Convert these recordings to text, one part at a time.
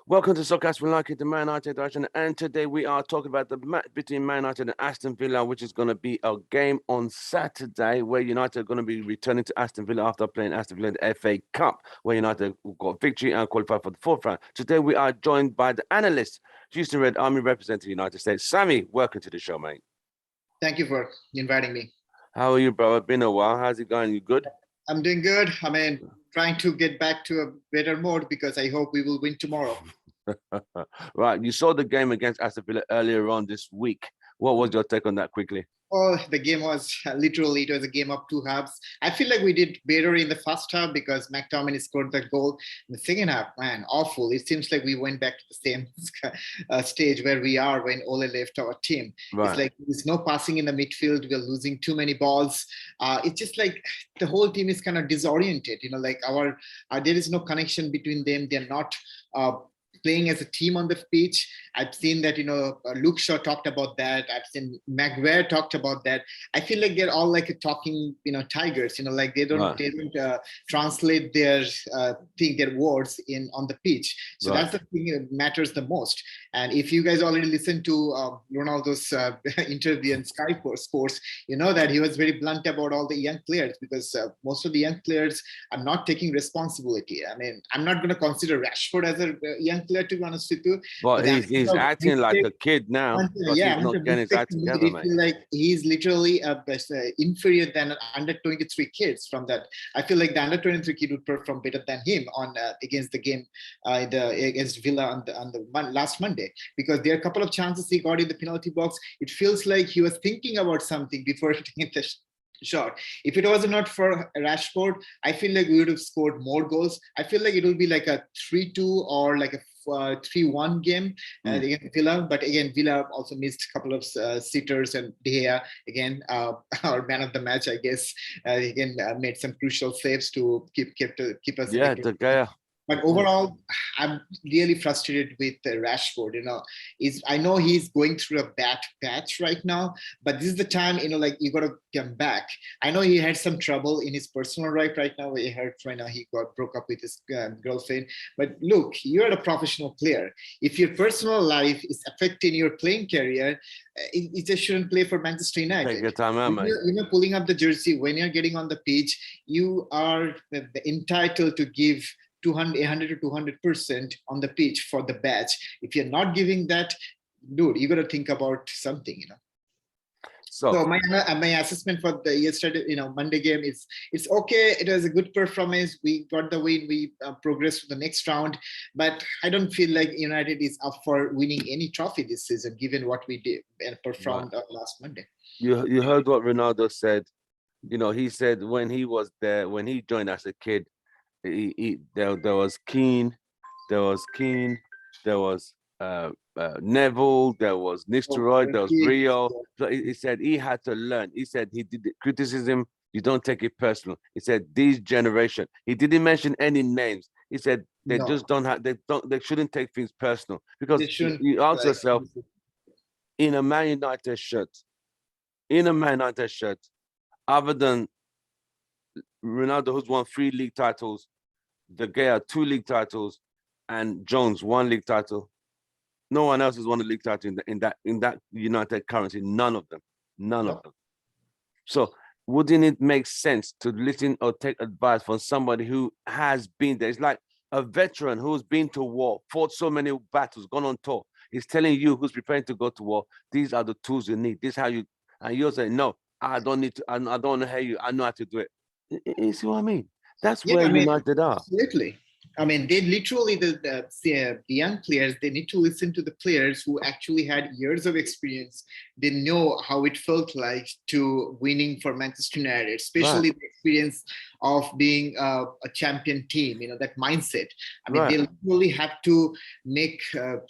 Welcome to Soccer We Like It, the Man United direction. And today we are talking about the match between Man United and Aston Villa, which is going to be a game on Saturday, where United are going to be returning to Aston Villa after playing Aston Villa in the FA Cup, where United got victory and qualified for the fourth round. Today we are joined by the analyst, Houston Red Army representing the United States. Sammy, welcome to the show, mate. Thank you for inviting me. How are you, bro? It's been a while. How's it going? You good? I'm doing good. Trying to get back to a better mode because I hope we will win tomorrow. Right. You saw the game against Aston Villa earlier on this week. What was your take on that quickly? Oh, the game was literally, it was a game of two halves. I feel like we did better in the first half because McTominay scored that goal. In the second half, man, awful. It seems like we went back to the same stage where we are when Ole left our team. Right. It's like there's no passing in the midfield. We're losing too many balls. It's just like the whole team is kind of disoriented. Like there is no connection between them. They're not playing as a team on the pitch. I've seen that, Luke Shaw talked about that. I've seen Maguire talked about that. I feel like they're all like a talking, tigers, like they don't translate their words on the pitch. So that's the thing that matters the most. And if you guys already listened to Ronnaldo's interview in Sky Sports, you know that he was very blunt about all the young players because most of the young players are not taking responsibility. I mean, I'm not going to consider Rashford as a young player, to be honest with you. But he's acting like a kid now. He's not getting his act together, mate. Feel like he's literally inferior than under 23 kids from that. I feel like the under 23 kid would perform better than him on against the game against Villa on the last Monday, because there are a couple of chances he got in the penalty box. It feels like he was thinking about something before hitting the shot. If it was not for Rashford, I feel like we would have scored more goals. I feel like it will be like a 3-2 or like a 3-1 game against Villa. But again, Villa also missed a couple of sitters, and De Gea, again, our man of the match, I guess, again made some crucial saves to keep us. Yeah, De Gea. But overall, I'm really frustrated with Rashford. I know he's going through a bad patch right now, but this is the time, like you got to come back. I know he had some trouble in his personal life right now. He heard right now he broke up with his girlfriend. But look, you're a professional player. If your personal life is affecting your playing career, you just shouldn't play for Manchester United. Take your time out, mate. Pulling up the jersey when you're getting on the pitch, you are entitled to give 100 to 200% on the pitch for the badge. If you're not giving that, dude, you got to think about something, So my assessment for the yesterday, Monday game is it's okay. It was a good performance. We got the win. We progressed to the next round, but I don't feel like United is up for winning any trophy this season, given what we did and performed last Monday. You heard what Ronnaldo said. He said when he was there, when he joined as a kid, there was Keane, there was Neville, there was Nistelrooy, there was Rio. So he said he had to learn. He said he did criticism. You don't take it personal. He said this generation. He didn't mention any names. He said they just don't have. They shouldn't take things personal, because you ask yourself, in a Man United shirt, other than Ronnaldo, who's won 3 league titles, De Gea 2 league titles, and Jones 1 league title. No one else has won a league title in that United currency. None of them. So wouldn't it make sense to listen or take advice from somebody who has been there? It's like a veteran who's been to war, fought so many battles, gone on tour. He's telling you, who's preparing to go to war, these are the tools you need. This is how you, and you're saying, no, I don't need to, I don't want to hear you. I know how to do it. You see what I mean? That's where United are. Absolutely. They literally, the young players, they need to listen to the players who actually had years of experience. They know how it felt like to winning for Manchester United, especially the experience of being a champion team, that mindset. They literally have to make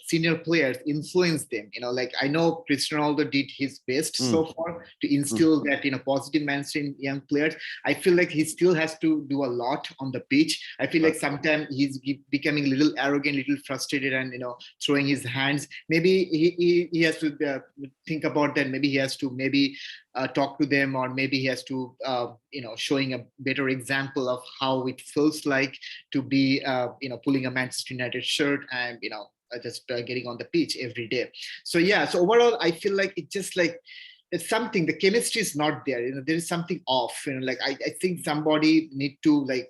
senior players influence them. Like I know Cristiano Ronaldo did his best so far to instill that, positive mindset in young players. I feel like he still has to do a lot on the pitch. I feel like sometimes he's becoming a little arrogant, a little frustrated, and throwing his hands. Maybe he has to think about that. Maybe he has to talk to them, or maybe he has to, showing a better example of how it feels like to be, pulling a Manchester United shirt and, just getting on the pitch every day. So yeah, so overall, I feel like it's just like it's something, the chemistry is not there, there is something off, like I think somebody need to, like,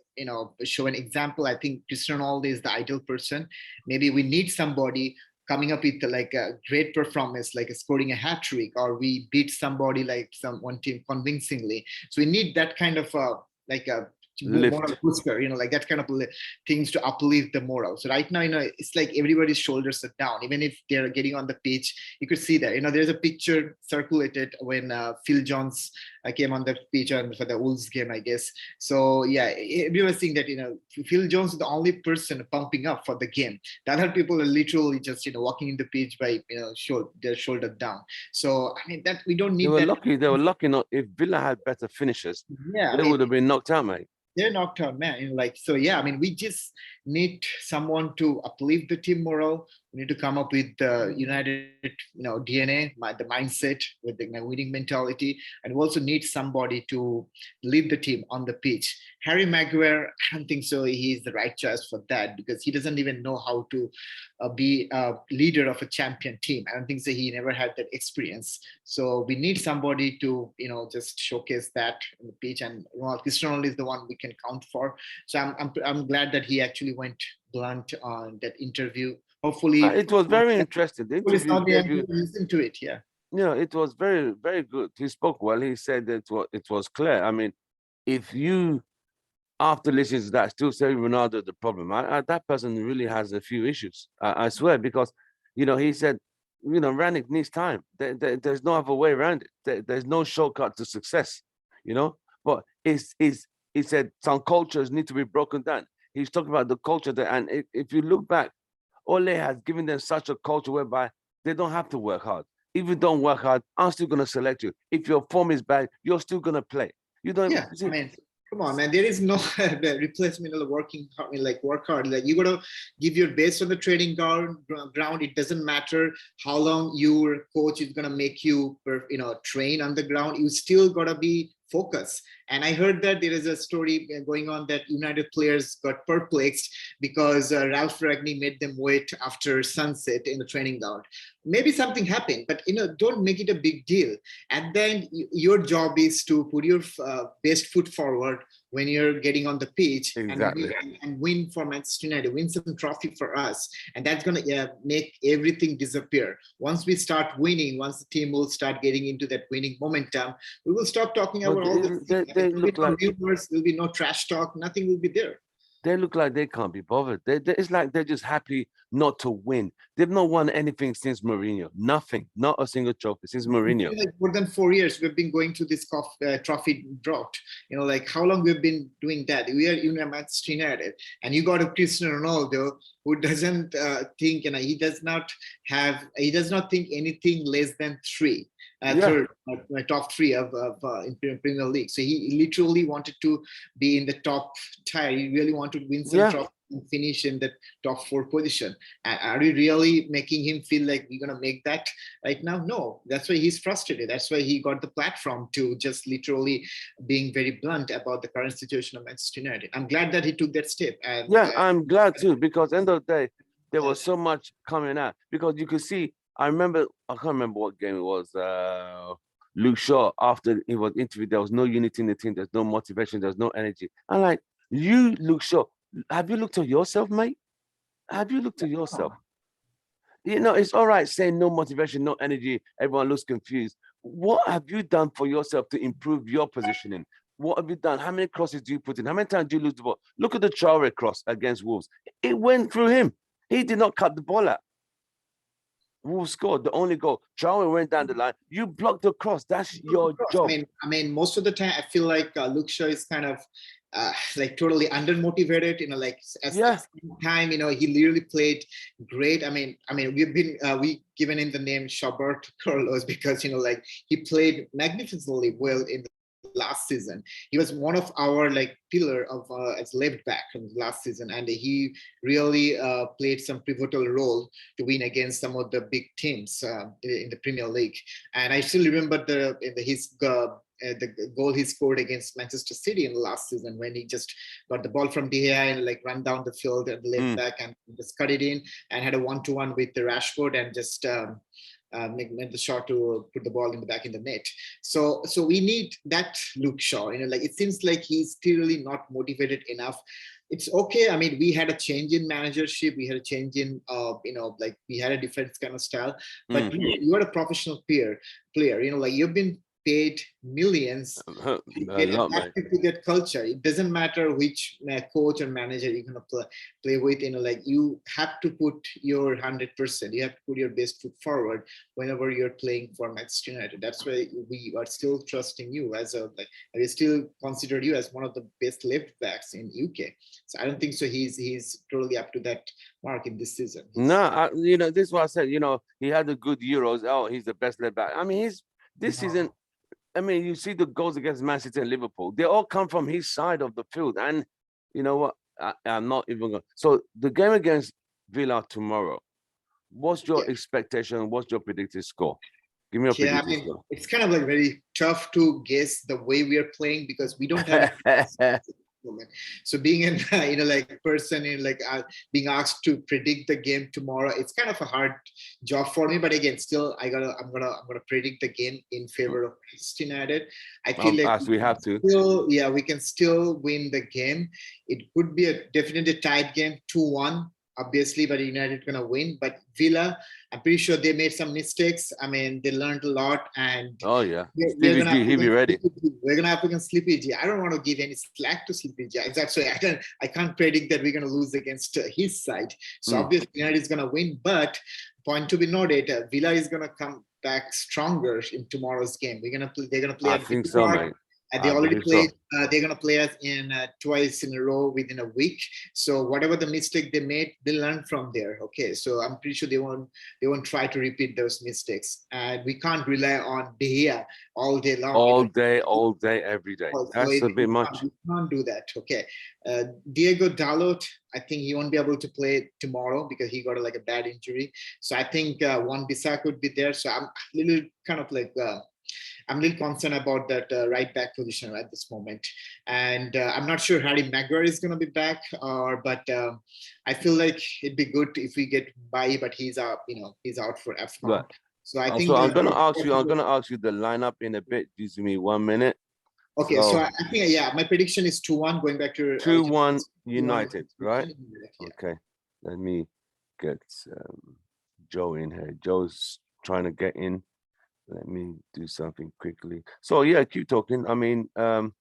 show an example. I think Cristiano Ronaldo is the ideal person. Maybe we need somebody coming up with like a great performance, like scoring a hat trick, or we beat somebody, like one team convincingly. So we need that kind of like a moral Lift. booster, like that kind of things to uplift the morale. So right now, it's like everybody's shoulders are down, even if they're getting on the pitch. You could see that, there's a picture circulated when Phil Jones came on the pitch for the Wolves game, I guess. So yeah, everyone's saying that, Phil Jones is the only person pumping up for the game. The other people are literally just, walking in the pitch by, their shoulder down. So I mean, that we don't They need were that. lucky. They were lucky not. If Villa had better finishers, Yeah, I they mean, would have been knocked out, mate. they're knocked out, man. Like, so yeah, I mean, we just need someone to uplift the team morale. We need to come up with the United, DNA, the mindset with the winning mentality, and we also need somebody to lead the team on the pitch. Harry Maguire, I don't think so. He's the right choice for that, because he doesn't even know how to be a leader of a champion team. I don't think so. He never had that experience. So we need somebody to, just showcase that on the pitch. And Cristiano Ronaldo is the one we can count for. So I'm glad that he actually went blunt on that interview. Hopefully, It was very interesting. The interview now gave you, listen to it. Yeah. it was very, very good. He spoke well. He said that it was clear. I mean, if you, after listening to that, still say Ronaldo is the problem, that person really has a few issues. I swear, because, he said, Rannick needs time. There's no other way around it. There's no shortcut to success, But he said some cultures need to be broken down. He's talking about the culture there. And if you look back, Ole has given them such a culture whereby they don't have to work hard. If you don't work hard, I'm still going to select you. If your form is bad, you're still going to play. You don't. Yeah, I mean, come on, man. There is no replacement of working hard. I mean, like, work hard. Like, you gotta give your best on the training ground. It doesn't matter how long your coach is gonna make you, train on the ground. You still gotta be focused. And I heard that there is a story going on that United players got perplexed because Ralph Ragnick made them wait after sunset in the training ground. Maybe something happened, but don't make it a big deal. And then your job is to put your best foot forward when you're getting on the pitch. Exactly. And win for Manchester United, win some trophy for us. And that's going to make everything disappear. Once we start winning, once the team will start getting into that winning momentum, we will stop talking about all this. There will be no rumors, there will be no trash talk, nothing will be there. They look like they can't be bothered. It's like they're just happy not to win. They've not won anything since Mourinho. Nothing. Not a single trophy since Mourinho. Like more than 4 years, we've been going through this trophy drought. Like how long we've been doing that. We are in Manchester United, and you got a Cristiano Ronaldo who doesn't think, he does not think anything less than three. Third, top three of in Premier League. So he literally wanted to be in the top tier. He really wanted to win some trophy and finish in the top 4 position. And are we really making him feel like we're gonna make that right now? No. That's why he's frustrated. That's why he got the platform to just literally being very blunt about the current situation of Manchester United. I'm glad that he took that step. And, I'm glad too, because end of the day, there was so much coming out. Because you could see, I can't remember what game it was. Luke Shaw, after he was interviewed, there was no unity in the team. There's no motivation. There's no energy. I'm like, you, Luke Shaw, have you looked at yourself, mate? Have you looked at yourself? It's all right saying no motivation, no energy. Everyone looks confused. What have you done for yourself to improve your positioning? What have you done? How many crosses do you put in? How many times do you lose the ball? Look at the Traore cross against Wolves. It went through him. He did not cut the ball out. Wolves scored the only goal. Traore went down the line. You blocked the cross. That's your job. I mean, most of the time, I feel like Luke Shaw is kind of like totally undermotivated. Time, he literally played great. I mean, we given him the name Shawbert Carlos because he played magnificently well in the last season. He was one of our like pillar of as left back from last season, and he really played some pivotal role to win against some of the big teams in the Premier League. And I still remember his the goal he scored against Manchester City in the last season, when he just got the ball from De Gea and like run down the field at the left back and just cut it in, and had a 1-to-1 with the Rashford, and just made the shot to put the ball in the back in the net. So we need that Luke Shaw. Like it seems like he's still really not motivated enough. It's okay. I mean, we had a change in managership. We had a change in, like we had a different kind of style. But you are a professional player. Like you've been paid millions to get adapted to that culture. It doesn't matter which coach or manager you're gonna play with. Like you have to put your 100%. You have to put your best foot forward whenever you're playing for Manchester United. That's why we are still trusting you we still consider you as one of the best left backs in UK. So I don't think so. He's totally up to that mark in this season. No, this is what I said. He had a good Euros. Oh, he's the best left back. I mean, this season. I mean, you see the goals against Man City and Liverpool. They all come from his side of the field. And you know what? I'm not even going. So the game against Villa tomorrow, what's your expectation? What's your predicted score? Give me a predicted score. It's kind of like very tough to guess the way we are playing, because we don't have moment. So being an like person being asked to predict the game tomorrow, it's kind of a hard job for me. But again, still I'm gonna predict the game in favor of Manchester United. I feel like we have to. We can still win the game. It could be a definitely tight game, 2-1. Obviously, but United gonna win. But Villa, I'm pretty sure they made some mistakes. I mean, they learned a lot, and he'll be ready. We're gonna have to against Sleepy G. I don't want to give any slack to Sleepy G. That's why I can't predict that we're gonna lose against his side. So obviously, United is gonna win. But point to be noted, Villa is gonna come back stronger in tomorrow's game. They're gonna play. I think so, mate. And they already played. They're gonna play us in twice in a row within a week. So whatever the mistake they made, they learn from there. Okay, so I'm pretty sure they won't try to repeat those mistakes. And we can't rely on De Gea all day long. All day, every day. That's a bit much. We can't do that. Okay, Diego Dalot, I think he won't be able to play tomorrow because he got a bad injury. So I think Wan-Bissaka could be there. So I'm a little kind of I'm a little concerned about that right back position at this moment. And I'm not sure Harry Maguire is going to be back, but I feel like it'd be good if we get Bailly, but he's out, he's out for AFCON. Right. So I think I'm going to ask you the lineup in a bit. Give me 1 minute. Okay, so I think, my prediction is 2-1, going back to 2-1 United, right? Yeah. Okay, let me get Joe in here. Joe's trying to get in. Let me do something quickly. So keep talking. I mean, the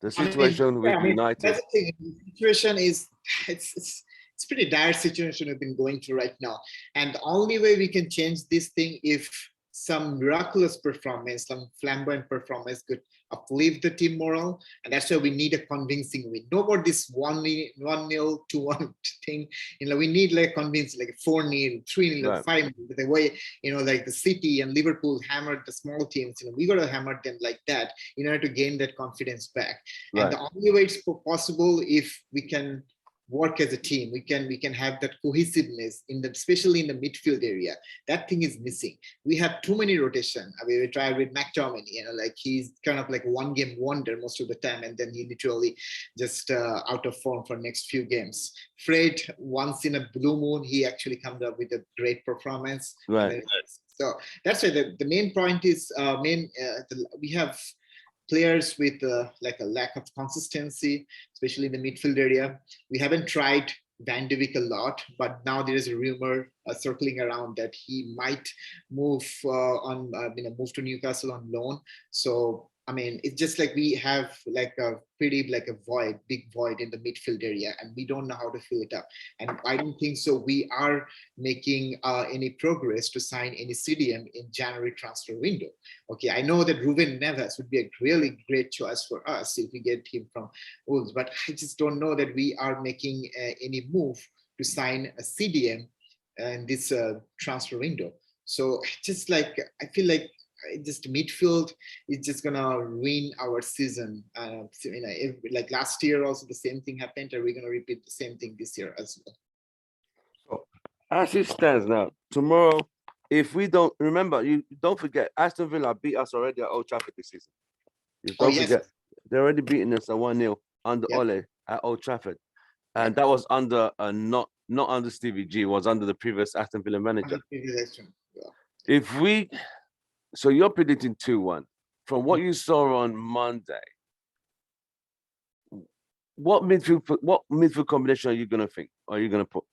situation with United. That's the thing. The situation is it's pretty dire situation we've been going through right now, and the only way we can change this thing if some miraculous performance, some flamboyant performance could uplift the team morale, and that's why we need a convincing win. No more this 1-0, 2-1 thing. We need convincing, 4-0, 3-0, 5-0. The way the City and Liverpool hammered the small teams. We got to hammer them like that in order to gain that confidence back. Right. And the only way it's possible if we can work as a team. We can have that cohesiveness especially in the midfield area. That thing is missing. We have too many rotation. I mean, we tried with McTominay, he's kind of like one game wonder most of the time, and then he literally just out of form for next few games. Fred, once in a blue moon, he actually comes up with a great performance. Right. So that's why the main point is we have players with a lack of consistency, especially in the midfield area. We haven't tried Van de Beek a lot, but now there is a rumor circling around that he might move move to Newcastle on loan. So I mean, it's just we have a pretty big void in the midfield area, and we don't know how to fill it up. And I don't think so. We are making any progress to sign any CDM in January transfer window. Okay, I know that Ruben Neves would be a really great choice for us if we get him from Wolves, but I just don't know that we are making any move to sign a CDM in this transfer window. So just I feel like just midfield is just gonna ruin our season. So, like last year also the same thing happened. Are we gonna repeat the same thing this year as well? So, as it stands now, tomorrow, if we don't remember, you don't forget, Aston Villa beat us already at Old Trafford this season. You Oh don't yes, forget, they're already beating us at 1-0 under yep, Ole at Old Trafford. And yep. that was under not under Stevie G, it was under the previous Aston Villa manager. Yeah. If we so you're predicting 2-1. From what you saw on Monday, what midfield combination are you gonna think? Are you gonna put?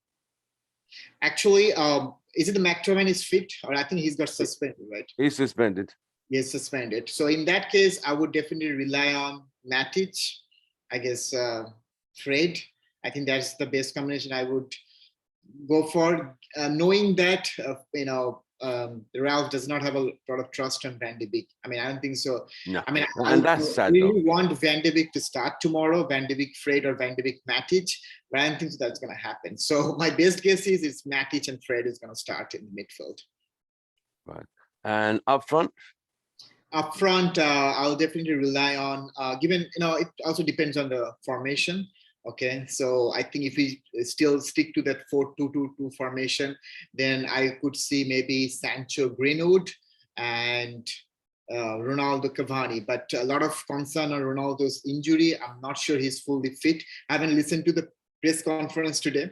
Actually, is it the McTominay is fit, or I think he's got suspended, right? He's suspended. Yes, suspended. So in that case, I would definitely rely on Matic. I guess Fred. I think that's the best combination I would go for, knowing that Ralph does not have a lot of trust on Van de Beek. I mean, I don't think so. No, I mean, and that's sad really though. want Van de Beek to start tomorrow, Van de Beek Fred or Van de Beek Matic, but I don't think so that's going to happen. So my best guess is it's Matic and Fred is going to start in the midfield. Right, and up front. Up front, I'll definitely rely on, given, it also depends on the formation. Okay, so I think if we still stick to that 4-2-2-2 formation, then I could see maybe Sancho, Greenwood, and Ronnaldo, Cavani. But a lot of concern on Ronaldo's injury. I'm not sure he's fully fit. I haven't listened to the press conference today,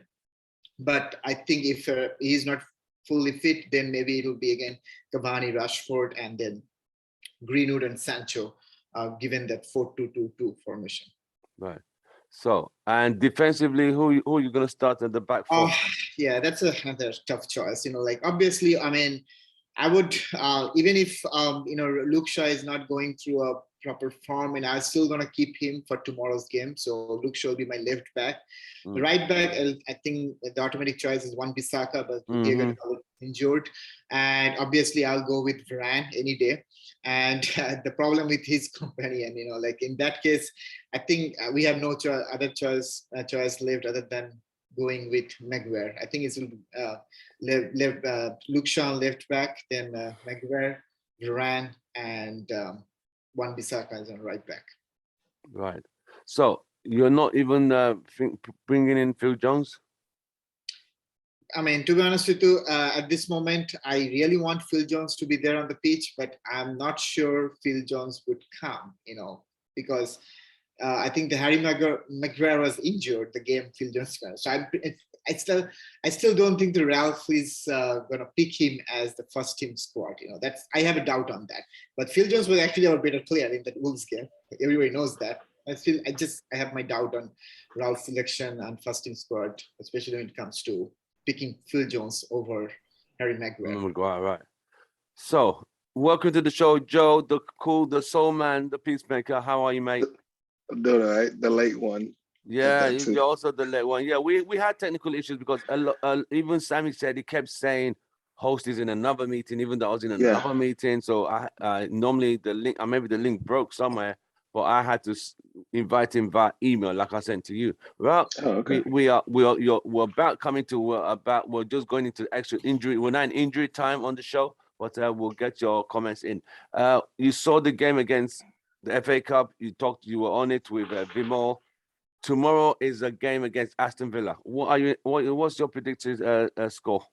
but I think if he's not fully fit, then maybe it'll be again Cavani, Rashford, and then Greenwood and Sancho, given that 4-2-2-2 formation. Right. So, and defensively, who are you going to start at the back four? Yeah, that's another tough choice. Like obviously, I mean, I would even if Luke Shaw is not going through a proper form, and I'm still gonna keep him for tomorrow's game. So Luke Shaw will be my left back. The right back, I think the automatic choice is Wan-Bissaka, but Diego injured, and obviously I'll go with Varane any day. And the problem with his companion, like in that case, I think we have no other choice left other than going with Maguire. I think it's Luke Shaw left back, then Maguire, Varane, and Wan-Bissaka is on right back. Right. So you're not even bringing in Phil Jones? I mean, to be honest with you, at this moment, I really want Phil Jones to be there on the pitch, but I'm not sure Phil Jones would come, because I think the Harry Maguire was injured the game Phil Jones was. So I still don't think the Ralph is going to pick him as the first team squad. I have a doubt on that. But Phil Jones was actually our better player in that Wolves game. Everybody knows that. I have my doubt on Ralph's selection and first team squad, especially when it comes to picking Phil Jones over Harry Maguire. Right. So welcome to the show, Joe, the cool, the soul man, the peacemaker. How are you, mate? I'm doing all right. The late one. Yeah, you're also the late one. Yeah, we had technical issues because even Sammy said he kept saying host is in another meeting, even though I was in another meeting. So I normally the link, maybe the link broke somewhere, but I had to invite him via email, like I sent to you. Well, okay. we're about coming to we're just going into extra injury. We're not in injury time on the show, but we'll get your comments in. You saw the game against the FA Cup. You were on it with Vimo. Tomorrow is a game against Aston Villa. What's your predicted score?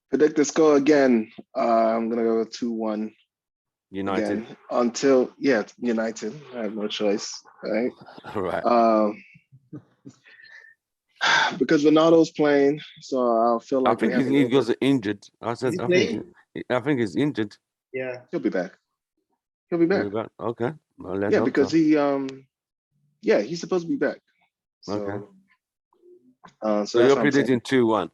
Predict the score again. I'm gonna go 2-1. United. Again, United. I have no choice, right? Right. Because Ronaldo's playing, so I feel like I think he goes injured. I think he's injured. Yeah, he'll be back. He'll be back. Okay. Well, yeah, because he's supposed to be back. So, okay. So you're predicting 2-1.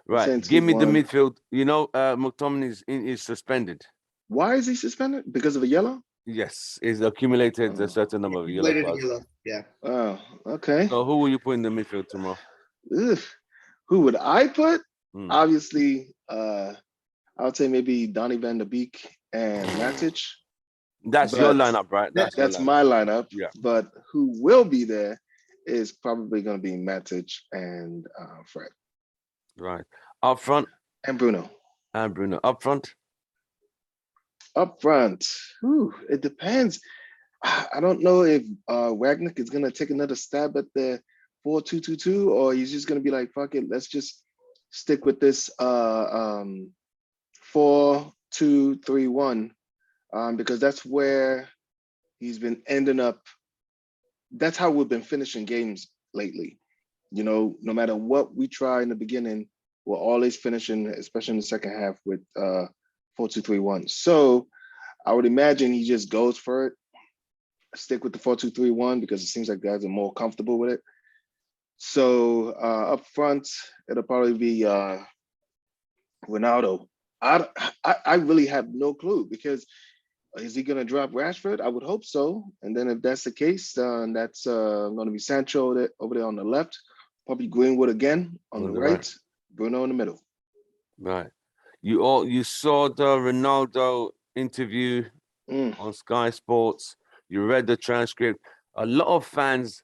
Right. Give me the midfield. McTominay is suspended. Why is he suspended? Because of a yellow? Yes, he's accumulated a certain number of yellow cards. Yeah. Oh, okay. So who will you put in the midfield tomorrow? Who would I put? Obviously, I would say maybe Donny van de Beek and Matic. That's your lineup, right? That's my lineup. Yeah. But who will be there is probably going to be Matic and Fred. Right. Up front? And Bruno. Up front? Up front, it depends. I don't know if Wagner is gonna take another stab at the 4-2-2-2, or he's just gonna be like, fuck it, let's just stick with this 4-2-3-1, because that's where he's been ending up. That's how we've been finishing games lately. You know, no matter what we try in the beginning, we're always finishing, especially in the second half, with 4-2-3-1. So I would imagine he just goes for it, stick with the 4-2-3-1, because it seems like guys are more comfortable with it. So up front, it'll probably be Ronnaldo. I really have no clue, because is he going to drop Rashford? I would hope so. And then if that's the case, that's going to be Sancho over there on the left, probably Greenwood again on the right, Bruno in the middle. Right. You saw the Ronnaldo interview on Sky Sports. You read the transcript. A lot of fans,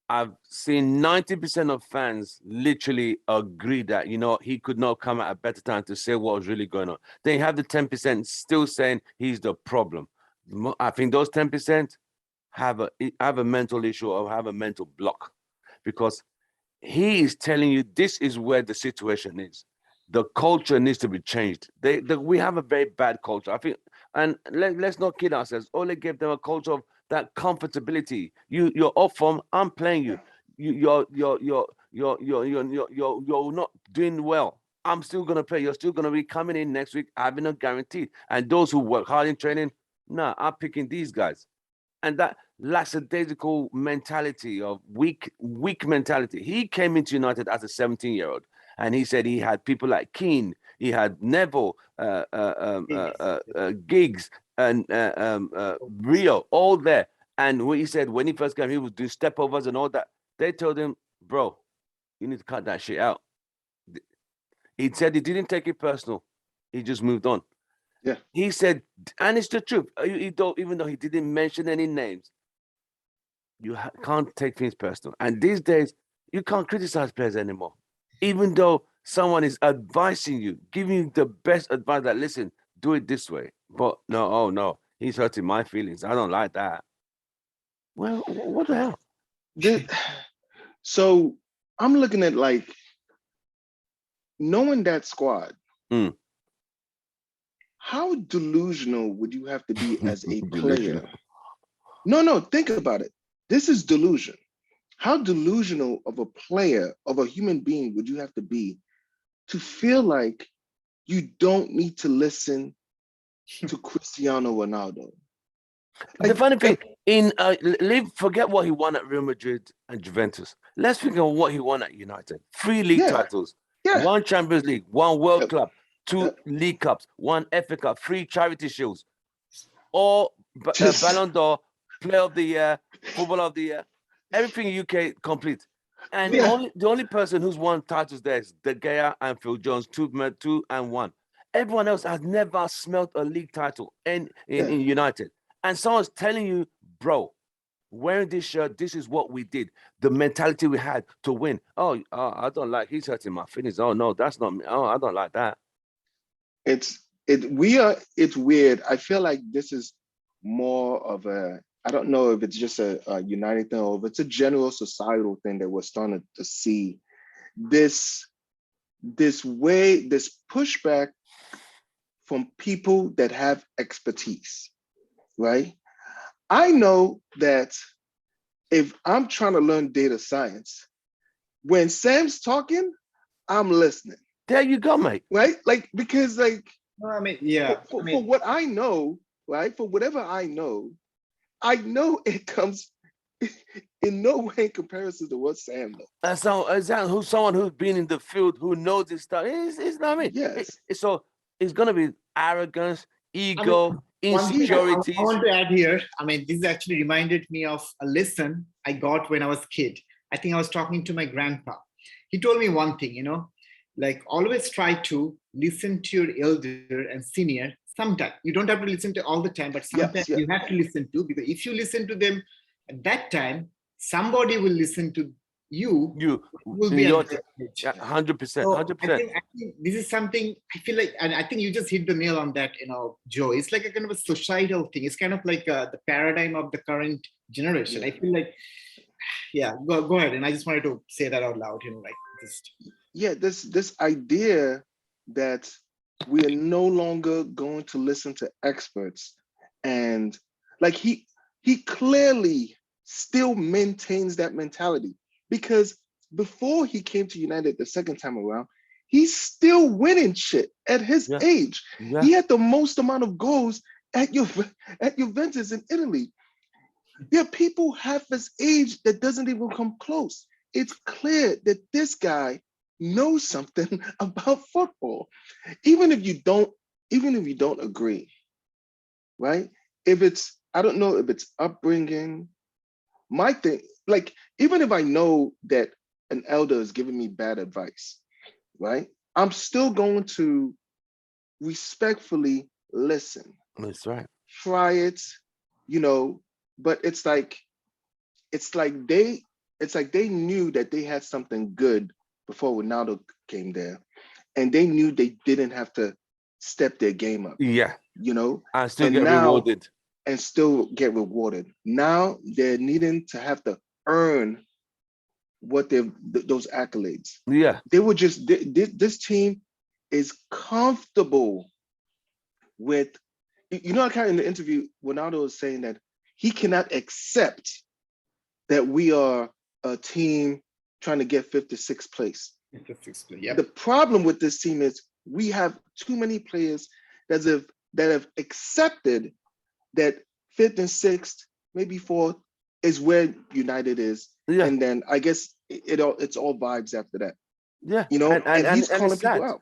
I've seen 90% of fans literally agree that, you know, he could not come at a better time to say what was really going on. Then you have the 10% still saying he's the problem. I think those 10% have a mental issue or have a mental block, because he is telling you this is where the situation is. The culture needs to be changed. We have a very bad culture, I think, and let's not kid ourselves. Ole gave them a culture of that comfortability. You're off form. I'm playing you. You're not doing well. I'm still gonna play. You're still gonna be coming in next week, having a guarantee. And those who work hard in training, nah, I'm picking these guys. And that lackadaisical mentality of weak mentality. He came into United as a 17-year-old, and he said he had people like Keane, he had Neville, Giggs, and Rio, all there. And what he said when he first came, he was doing stepovers and all that. They told him, bro, you need to cut that shit out. He said he didn't take it personal. He just moved on. Yeah. He said, and it's the truth, even though he didn't mention any names, you can't take things personal. And these days, you can't criticize players anymore. Even though someone is advising you, giving you the best advice that, listen, do it this way. But no, oh no, he's hurting my feelings. I don't like that. Well, what the hell? So I'm looking at, like, knowing that squad, how delusional would you have to be as a player? No, think about it. This is delusion. How delusional of a player, of a human being, would you have to be to feel like you don't need to listen to Cristiano Ronaldo? The funny thing, forget what he won at Real Madrid and Juventus. Let's think of what he won at United. 3 league titles, 1 Champions League, 1 World Club, 2 League Cups, 1 FA Cup, 3 Charity Shields, all Ballon d'Or, Player of the Year, Footballer of the Year, everything UK complete. And the only person who's won titles there is De Gea and Phil Jones, 2 and 1. Everyone else has never smelt a league title in United. And someone's telling you, bro, wearing this shirt, this is what we did. The mentality we had to win. Oh, I don't like, he's hurting my feelings. Oh no, that's not me. Oh, I don't like that. It's weird. I feel like this is more of a, I don't know if it's just a United thing or if it's a general societal thing that we're starting to see. This pushback from people that have expertise, right? I know that if I'm trying to learn data science, when Sam's talking, I'm listening. There you go, mate. Right? Like, because, like, I mean, for what I know, right? For whatever I know it comes in no way in comparison to what Sam knows. So, someone who's been in the field, who knows this stuff, it's not me. Yes. So it's gonna be arrogance, ego, insecurities. I want to add here. I mean, this actually reminded me of a lesson I got when I was a kid. I think I was talking to my grandpa. He told me one thing, like, always try to listen to your elder and senior. Sometimes you don't have to listen to all the time, but sometimes you have to listen to, because if you listen to them at that time, somebody will listen to you You, will in be your an advantage. 100%, So I 100%. think this is something I feel like, and I think you just hit the nail on that, Joe. It's like a kind of a societal thing. It's kind of like the paradigm of the current generation. I feel like, yeah, go ahead. And I just wanted to say that out loud, like just. Yeah, this idea that we are no longer going to listen to experts, and like he clearly still maintains that mentality, because before he came to United the second time around, he's still winning shit at his Yeah, age. yeah, He had the most amount of goals at Juventus in Italy. There are people half his age that doesn't even come close. It's clear that this guy knows something about football. Even if you don't agree, right? If it's, I don't know if it's upbringing, my thing, like, even if I know that an elder is giving me bad advice, right? I'm still going to respectfully listen, that's right. try it, but it's like they knew that they had something good before Ronaldo came there, and they knew they didn't have to step their game up, Yeah, I still and get now rewarded. and still get rewarded. Now they're needing to have to earn what those accolades. Yeah, They were just this team is comfortable with, I kind of in the interview, Ronaldo was saying that he cannot accept that we are a team trying to get 56th place. Yep. The problem with this team is we have too many players that have accepted that 5th and 6th, maybe 4th, is where United is. yeah, And then I guess it's all vibes after that. yeah. And he's And calling it's sad. people out.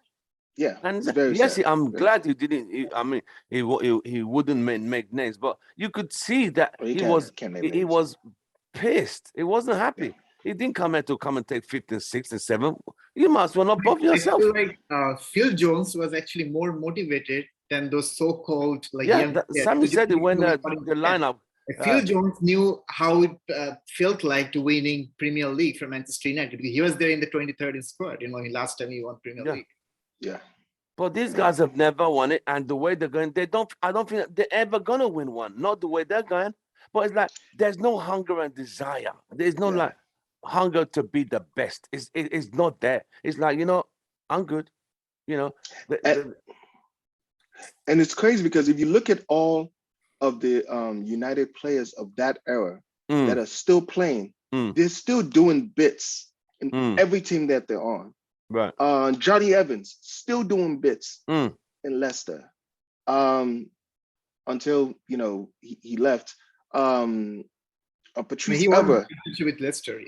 Yeah, And it's very yes, sad. I'm Very glad sad. he didn't. I mean, he wouldn't make names, but you could see that Well, you he can't make he names. was pissed. He wasn't happy. Yeah. He didn't come here to come and take 5th and 6th and 7th. You must well not bother I yourself. feel like Phil Jones was actually more motivated than those so-called like Yeah, young players. Sammy said it when the According to lineup. Phil Jones knew how it felt like to winning Premier League for Manchester United. He was there in the 2013 squad, last time he won Premier Yeah. League. Yeah. But these guys have never won it, and the way they're going, I don't think they're ever gonna win one. Not the way they're going. But it's like there's no hunger and desire. There's no like hunger to be the best. It's not there. It's like, I'm good. And it's crazy because if you look at all of the United players of that era that are still playing, they're still doing bits in every team that they're on. Right. Johnny Evans still doing bits in Leicester until he left. Patrice he won Evra with Leicester,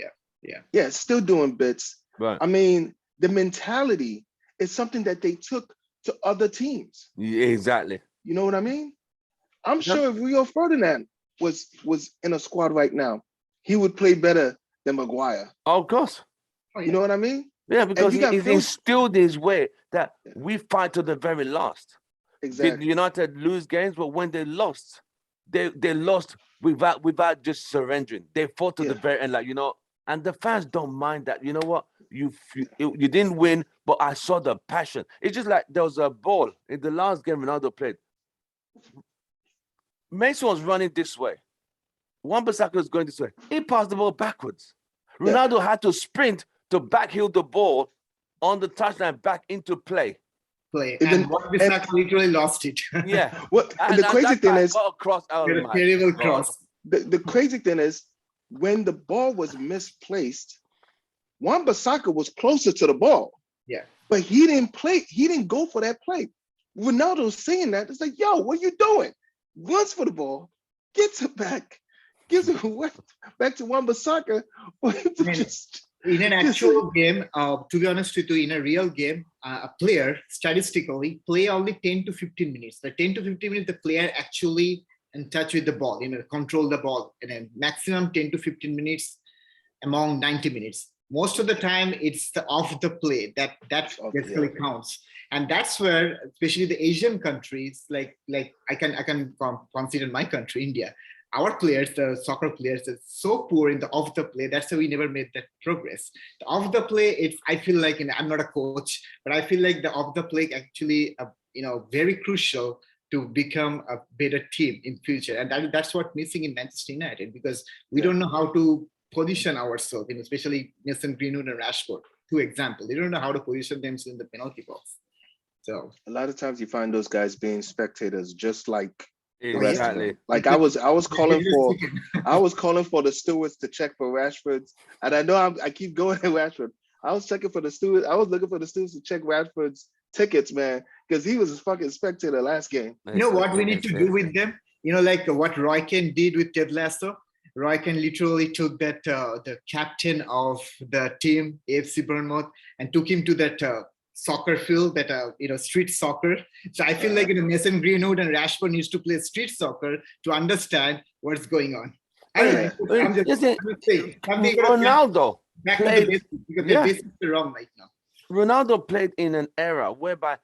yeah, still doing bits. Right. I mean, the mentality is something that they took to other teams. Yeah, exactly. You know what I mean? I'm sure if Rio Ferdinand was in a squad right now, he would play better than Maguire. Oh, of course. You know what I mean? Yeah, because he's instilled his way that we fight to the very last. Exactly. Did United lose games? But when they lost, they lost without just surrendering. They fought to the very end, and the fans don't mind that. You know what? You didn't win, but I saw the passion. It's just like there was a ball in the last game Ronaldo played. Mason was running this way. Wan-Bissaka was going this way. He passed the ball backwards. Ronaldo had to sprint to backheel the ball on the touchline back into play. And Wan-Bissaka literally lost it. Yeah. The crazy thing is, got a cross out of my terrible God. cross. The crazy thing is, when the ball was misplaced, Wan-Bissaka was closer to the ball. Yeah. But he didn't go for that play. Ronaldo's saying that. It's like, yo, what are you doing? Runs for the ball, gets it back, gives it back to Wan-Bissaka. In an actual game, to be honest with you, in a real game, a player statistically play only 10 to 15 minutes. The 10 to 15 minutes, the player actually in touch with the ball, control the ball, and then maximum 10 to 15 minutes among 90 minutes. Most of the time, it's the off the play that basically counts. And that's where, especially the Asian countries, like I can consider my country, India, our players, the soccer players, are so poor in the off the play. That's why we never made that progress. The off the play, I feel like, and I'm not a coach, but I feel like the off the play actually, very crucial to become a better team in future. And that's what missing in Manchester United, because we don't know how to position ourselves, especially Mason Greenwood and Rashford, two examples. They don't know how to position themselves in the penalty box. So a lot of times you find those guys being spectators, just like the rest of them. Exactly. Like I was calling for the stewards to check for Rashford's, and I know I keep going at Rashford. I was checking for the stewards. I was looking for the stewards to check Rashford's tickets, man, because he was a fucking spectator last game. You know what we need to do with them? Like what Roy Keane did with Ted Lasso. Roy Keane literally took that the captain of the team, AFC Bournemouth, and took him to that soccer field, that street soccer. So I feel like Mason Greenwood and Rashford needs to play street soccer to understand what's going on. Ronaldo played, because the basics are wrong right now. Ronaldo played in an era whereby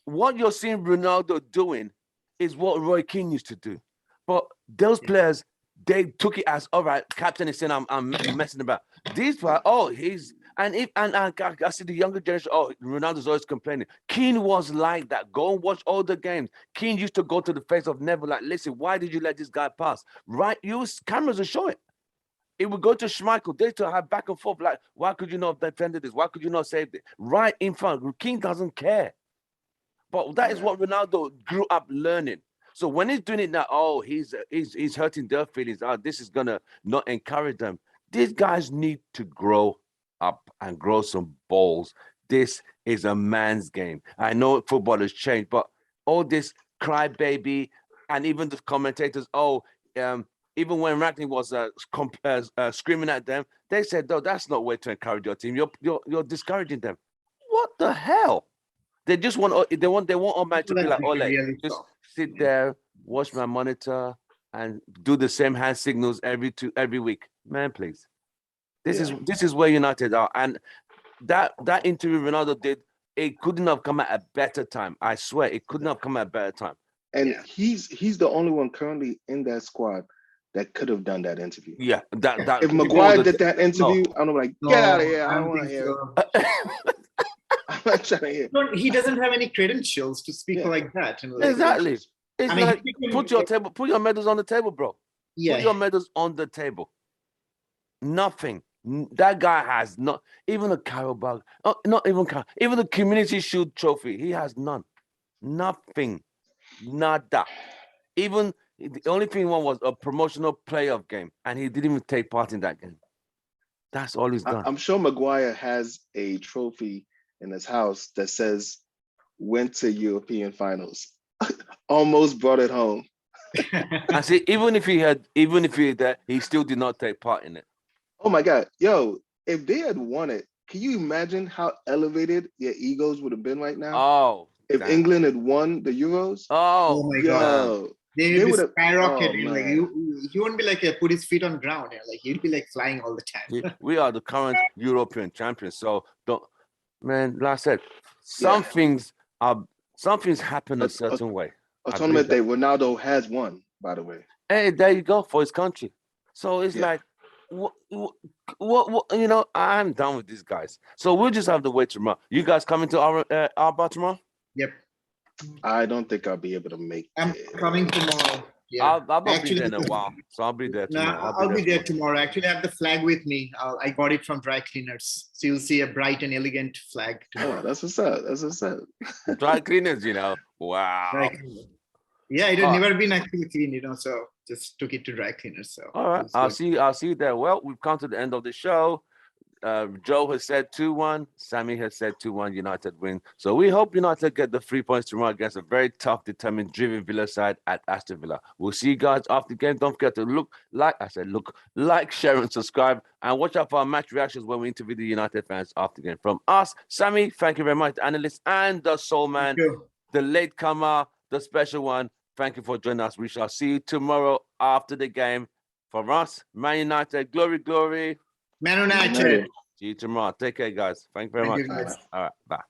what you're seeing Ronaldo doing is what Roy Keane used to do. But those players, they took it as, all right, captain is saying I'm messing about. These players, I see the younger generation, Ronaldo's always complaining. Keane was like that. Go and watch all the games. Keane used to go to the face of Neville like, listen, why did you let this guy pass? Right? Cameras will show it. It would go to Schmeichel. They to have back and forth like, why could you not have defended this? Why could you not save it? Right in front. Keane doesn't care. But that is what Ronaldo grew up learning. So when he's doing it now, he's hurting their feelings. This is gonna not encourage them. These guys need to grow up and grow some balls. This is a man's game. I know football has changed, but all this crybaby and even the commentators, even when Ragnick was screaming at them, they said, "No, that's not a way to encourage your team. You're discouraging them." What the hell? They just want all man to be like, "Ole, just sit there, watch my monitor, and do the same hand signals every week." Man, please. This is where United are, and that interview Ronaldo did, it couldn't have come at a better time. I swear, it couldn't have come at a better time. And he's the only one currently in that squad that could have done that interview. Yeah, that if Maguire did that interview, I'm like, get out of here. I don't want to hear it. I'm not trying to hear. He doesn't have any credentials to speak like that. Exactly. Put your medals on the table, bro. Yeah. Put your medals on the table. Nothing. That guy has not even a Carabao. Not even even the Community Shield trophy. He has none. Nothing. Nada. Even the only thing he won was a promotional playoff game, and he didn't even take part in that game. That's all he's done. I'm sure Maguire has a trophy in his house that says went to European finals. Almost brought it home. I see, even if he had that, he still did not take part in it. Oh my God. Yo, if they had won it, can you imagine how elevated their egos would have been right now? Oh. If England had won the Euros. Oh my God. They would have skyrocketed. He wouldn't be like put his feet on ground. Like he'd be like flying all the time. We are the current European champions. So like I said, something's happened a certain way. A tournament that Ronaldo has won, by the way. Hey, there you go, for his country. So it's like, what I'm done with these guys. So we'll just have to wait tomorrow. You guys coming to our bar tomorrow? Yep. I don't think I'll be able to make I'm coming tomorrow. Yeah. I'll be there in a while, so I'll be there tomorrow. I'll be there tomorrow. Actually, I have the flag with me. I got it from dry cleaners, so you'll see a bright and elegant flag tomorrow. Oh, that's what's up. That's what's up. Dry cleaners, wow. Yeah, it had never been actually clean, so just took it to dry cleaners. So all right, I'll see you there. Well, we've come to the end of the show. Joe has said 2-1. Sammy has said 2-1. United win. So we hope United get the 3 points tomorrow against a very tough, determined, driven Villa side at Aston Villa. We'll see you guys after the game. Don't forget to like, share, and subscribe, and watch out for our match reactions when we interview the United fans after the game. From us, Sammy, thank you very much, the analyst and the soul man, the late comer, the special one. Thank you for joining us. We shall see you tomorrow after the game. From us, Man United, glory, glory. Man United. See you tomorrow. Take care, guys. Thank you very much. You, guys. All right. Bye.